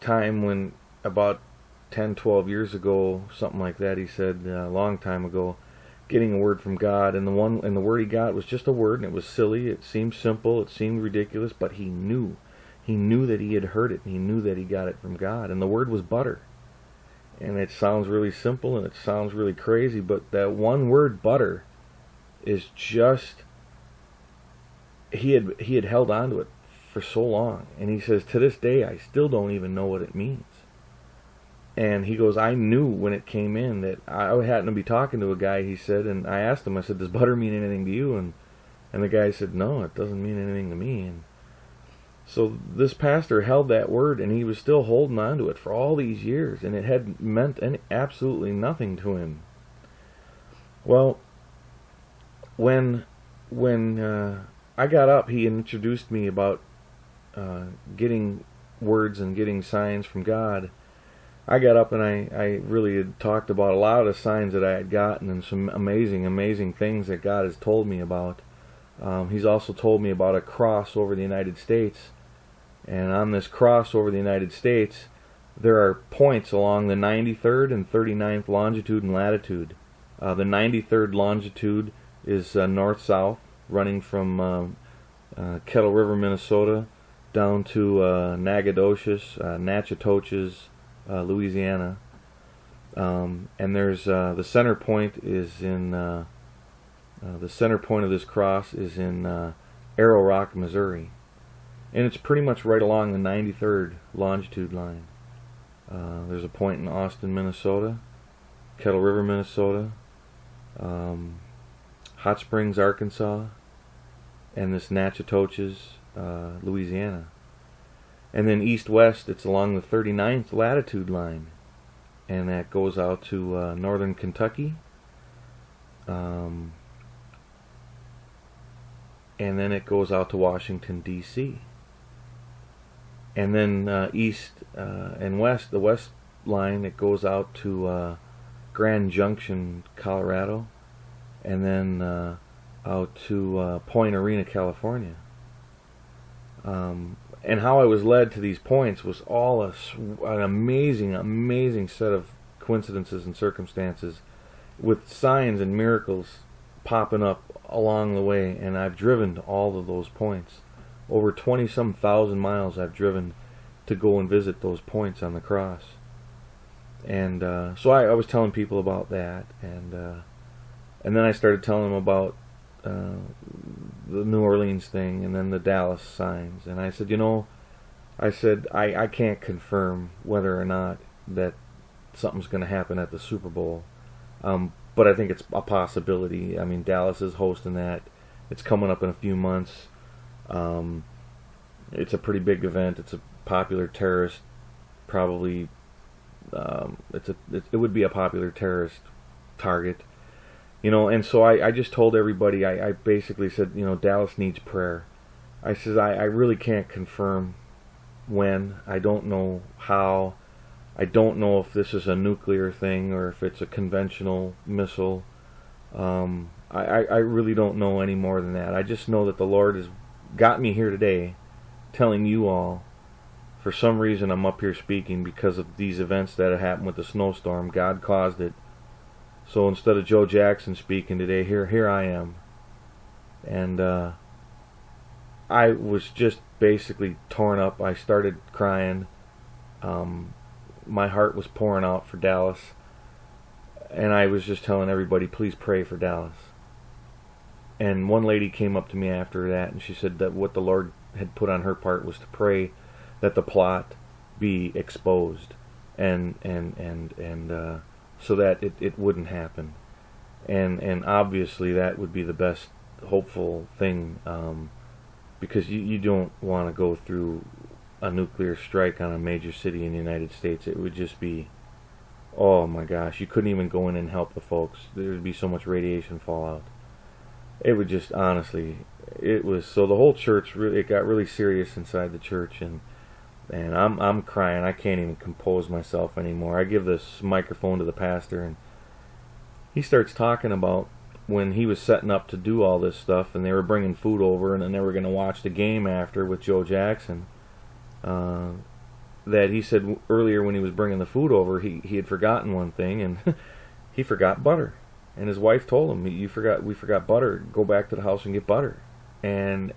time when, about 10, 12 years ago, something like that, he said, a long time ago, getting a word from God, and the word he got was just a word, and it was silly, it seemed simple, it seemed ridiculous, but he knew that he had heard it, and he knew that he got it from God, and the word was butter. And it sounds really simple, and it sounds really crazy, but that one word, butter, is just, he had held on to it for so long, and he says, to this day, I still don't even know what it means. And he goes, I knew when it came in that I happened to be talking to a guy, he said, and I asked him, I said, does butter mean anything to you? And the guy said, no, it doesn't mean anything to me. And so this pastor held that word, and he was still holding on to it for all these years, and it had meant absolutely nothing to him. Well, when I got up, he introduced me about getting words and getting signs from God. I got up and I really had talked about a lot of the signs that I had gotten and some amazing things that God has told me about. He's also told me about a cross over the United States. And on this cross over the United States, there are points along the 93rd and 39th longitude and latitude. The 93rd longitude is north-south, running from Kettle River, Minnesota, down to Natchitoches, Louisiana, and there's the center point is in the center point of this cross is in Arrow Rock, Missouri, and it's pretty much right along the 93rd longitude line. There's a point in Austin, Minnesota, Kettle River, Minnesota, Hot Springs, Arkansas, and this Natchitoches, Louisiana. And then east-west, it's along the 39th latitude line, and that goes out to northern Kentucky, and then it goes out to Washington, D.C. And then east and west, the west line, it goes out to Grand Junction, Colorado, and then out to Point Arena, California. And how I was led to these points was all an amazing set of coincidences and circumstances, with signs and miracles popping up along the way. And I've driven to all of those points. Over 20-some thousand miles I've driven to go and visit those points on the cross. And so I was telling people about that, and then I started telling them about the New Orleans thing, and then the Dallas signs. And I said, I can't confirm whether or not that something's going to happen at the Super Bowl, but I think it's a possibility. I mean, Dallas is hosting that. It's coming up in a few months. It's a pretty big event. It's a popular terrorist, probably. It would be a popular terrorist target. And so I just told everybody, I basically said, Dallas needs prayer. I said, I really can't confirm when. I don't know how. I don't know if this is a nuclear thing or if it's a conventional missile. I really don't know any more than that. I just know that the Lord has got me here today telling you all, for some reason I'm up here speaking because of these events that have happened with the snowstorm. God caused it. So instead of Joe Jackson speaking today, here I am. And I was just basically torn up. I started crying. My heart was pouring out for Dallas. And I was just telling everybody, please pray for Dallas. And one lady came up to me after that, and she said that what the Lord had put on her part was to pray that the plot be exposed, and so that it wouldn't happen. And obviously that would be the best hopeful thing, because you don't want to go through a nuclear strike on a major city in the United States. It would just be, oh my gosh, you couldn't even go in and help the folks. There would be so much radiation fallout. It would just, honestly, it was, so the whole church, it got really serious inside the church, and I'm crying. I can't even compose myself anymore. I give this microphone to the pastor, and he starts talking about when he was setting up to do all this stuff, and they were bringing food over, and then they were going to watch the game after with Joe Jackson. that he said earlier when he was bringing the food over, he had forgotten one thing, and he forgot butter. And his wife told him, we forgot butter. Go back to the house and get butter." And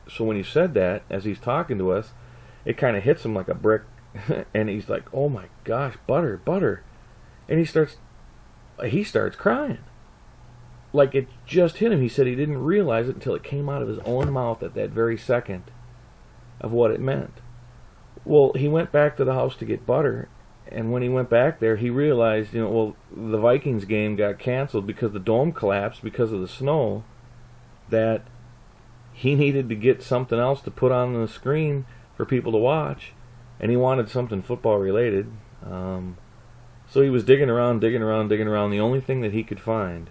so when he said that, as he's talking to us, it kind of hits him like a brick, and he's like, "Oh my gosh, butter, butter!" And he starts crying, like it just hit him. He said he didn't realize it until it came out of his own mouth at that very second of what it meant. Well, he went back to the house to get butter, and when he went back there, he realized, the Vikings game got canceled because the dome collapsed because of the snow, that he needed to get something else to put on the screen for people to watch, and he wanted something football related. So he was digging around. The only thing that he could find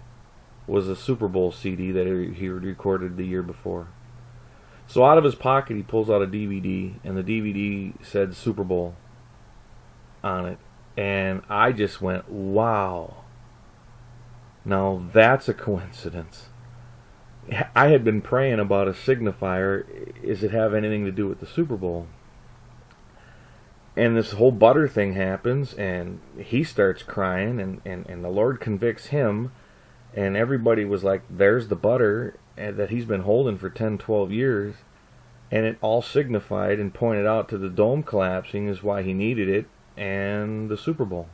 was a Super Bowl CD that he had recorded the year before. So out of his pocket, he pulls out a DVD, and the DVD said Super Bowl on it. And I just went, wow. Now that's a coincidence. I had been praying about a signifier. Does it have anything to do with the Super Bowl? And this whole butter thing happens, and he starts crying, and the Lord convicts him, and everybody was like, there's the butter that he's been holding for 10, 12 years, and it all signified and pointed out to the dome collapsing is why he needed it, and the Super Bowl.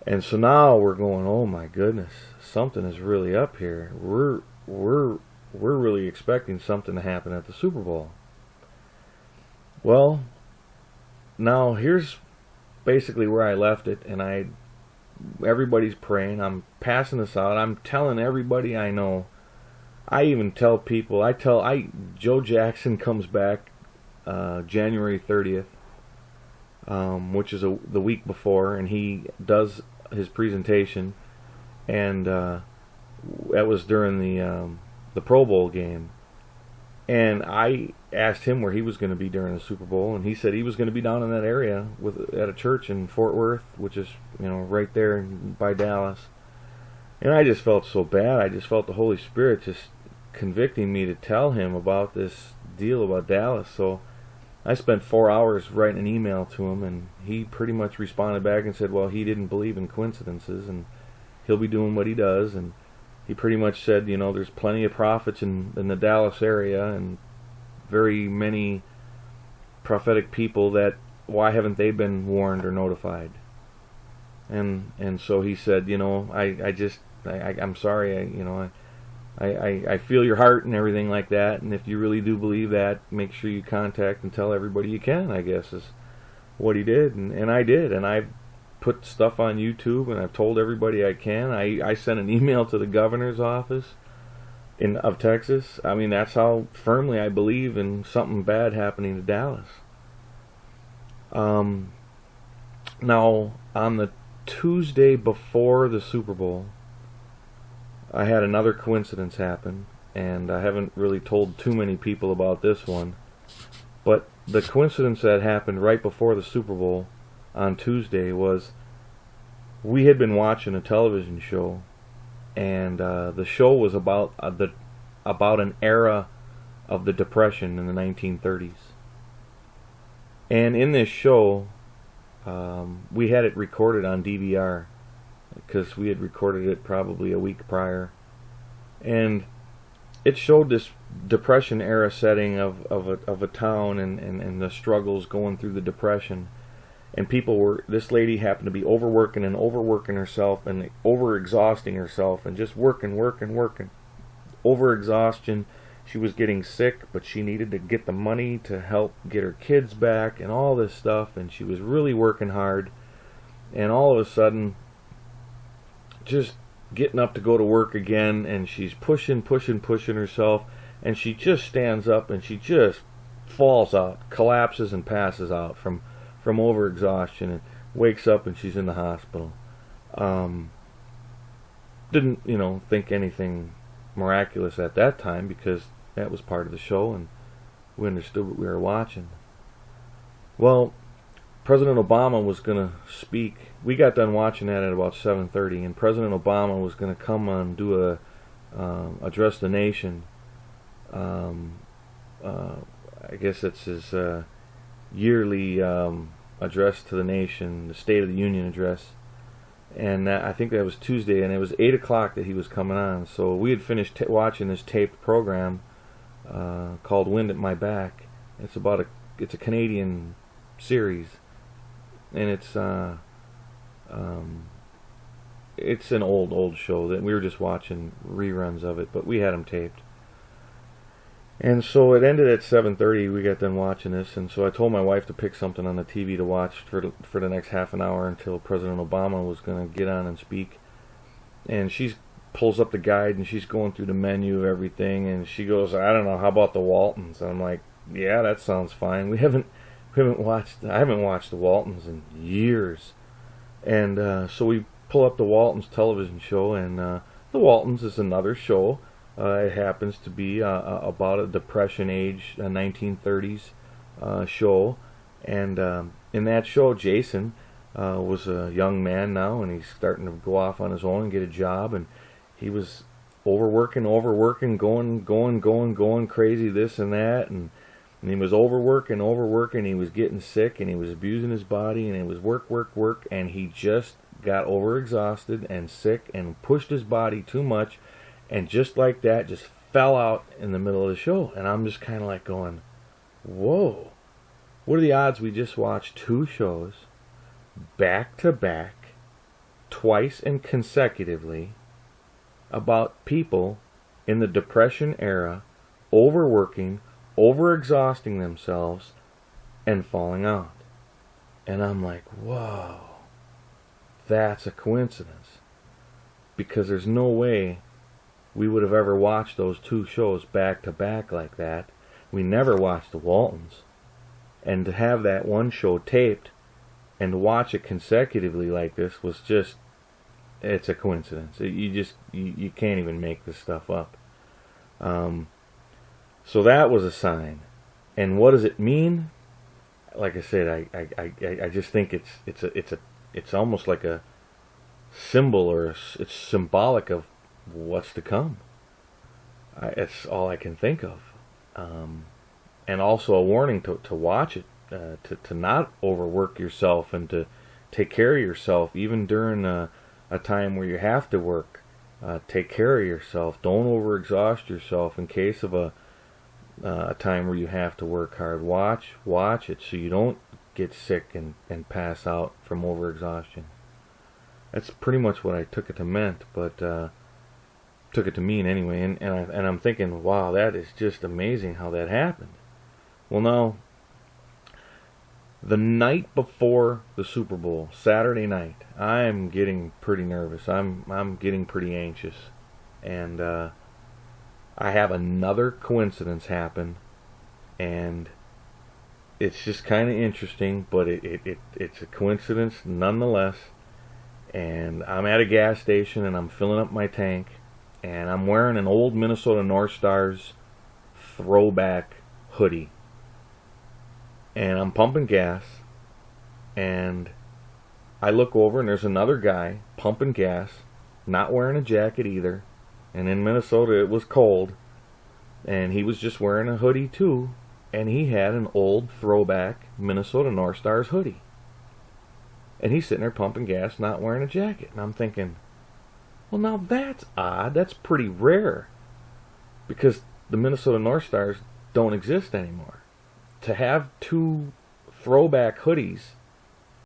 And so now we're going, oh my goodness, something is really up here. We're really expecting something to happen at the Super Bowl. Well, now here's basically where I left it, and everybody's praying. I'm passing this out. I'm telling everybody I know. I even tell people. Joe Jackson comes back January 30th, which is the week before, and he does his presentation, and that was during the Pro Bowl game. And I asked him where he was going to be during the Super Bowl, and he said he was going to be down in that area at a church in Fort Worth, which is right there by Dallas. And I just felt so bad. I just felt the Holy Spirit just convicting me to tell him about this deal about Dallas. So I spent 4 hours writing an email to him, and he pretty much responded back and said, well, he didn't believe in coincidences, and he'll be doing what he does. And he pretty much said, there's plenty of prophets in the Dallas area, and very many prophetic people that, why haven't they been warned or notified? And so he said, I'm sorry, I feel your heart and everything like that, and if you really do believe that, make sure you contact and tell everybody you can, I guess, is what he did. And I did, and I put stuff on YouTube, and I've told everybody I can. I sent an email to the governor's office of Texas. I mean, that's how firmly I believe in something bad happening to Dallas. Now, on the Tuesday before the Super Bowl, I had another coincidence happen, and I haven't really told too many people about this one, but the coincidence that happened right before the Super Bowl on Tuesday was, we had been watching a television show, and the show was about an era of the Depression in the 1930s. And in this show, we had it recorded on DVR, because we had recorded it probably a week prior, and it showed this Depression era setting of a town and the struggles going through the Depression. And this lady happened to be overworking herself and overexhausting herself and just working. Overexhaustion. She was getting sick, but she needed to get the money to help get her kids back and all this stuff, and she was really working hard. And all of a sudden, just getting up to go to work again, and she's pushing herself, and she just stands up and she just falls out, collapses and passes out from overexhaustion, and wakes up and she's in the hospital. Didn't think anything miraculous at that time, because that was part of the show and we understood what we were watching. Well, President Obama was going to speak. We got done watching that at about 7:30, and President Obama was going to come on and do address the nation. I guess it's his yearly address to the nation, the State of the Union address, and I think that was Tuesday, and it was 8 o'clock that he was coming on. So we had finished watching this taped program called "Wind at My Back." It's a Canadian series, and it's an old show that we were just watching reruns of it, but we had them taped. And so it ended at 7:30. We got done watching this, and so I told my wife to pick something on the TV to watch for the next half an hour until President Obama was going to get on and speak. And she pulls up the guide, and she's going through the menu of everything, and she goes, "I don't know, how about the Waltons?" And I'm like, "Yeah, that sounds fine." I haven't watched the Waltons in years, and so we pull up the Waltons television show, and the Waltons is another show. It happens to be about a Depression age, a 1930s show, and in that show, Jason was a young man now, and he's starting to go off on his own and get a job, and he was overworking, going crazy, this and that, and he was overworking, he was getting sick, and he was abusing his body, and it was work, and he just got overexhausted and sick and pushed his body too much, and just like that, just fell out in the middle of the show. And I'm just kind of like going, whoa, what are the odds we just watched two shows back to back, twice and consecutively, about people in the Depression era overworking, overexhausting themselves, and falling out. And I'm like, whoa, that's a coincidence. Because there's no way we would have ever watched those two shows back to back like that. We never watched the Waltons. And to have that one show taped and to watch it consecutively like this was just, it's a coincidence. You can't even make this stuff up. So that was a sign. And what does it mean? Like I said, I just think it's almost like a symbol, or it's symbolic of what's to come. It's all I can think of. And also a warning to watch it, to not overwork yourself, and to take care of yourself even during a time where you have to work. Take care of yourself. Don't overexhaust yourself in case of a time where you have to work hard. Watch it so you don't get sick and pass out from overexhaustion. That's pretty much what I took it to mean anyway. And I'm thinking, wow, that is just amazing how that happened. Well, now, the night before the Super Bowl, Saturday night, I'm getting pretty nervous. I'm getting pretty anxious, and I have another coincidence happen, and it's just kind of interesting, but it's a coincidence nonetheless. And I'm at a gas station, and I'm filling up my tank, and I'm wearing an old Minnesota North Stars throwback hoodie, and I'm pumping gas, and I look over, and there's another guy pumping gas, not wearing a jacket either, and in Minnesota it was cold, and he was just wearing a hoodie too, and he had an old throwback Minnesota North Stars hoodie, and he's sitting there pumping gas, not wearing a jacket. And I'm thinking, well, now that's odd. That's pretty rare, because the Minnesota North Stars don't exist anymore. To have two throwback hoodies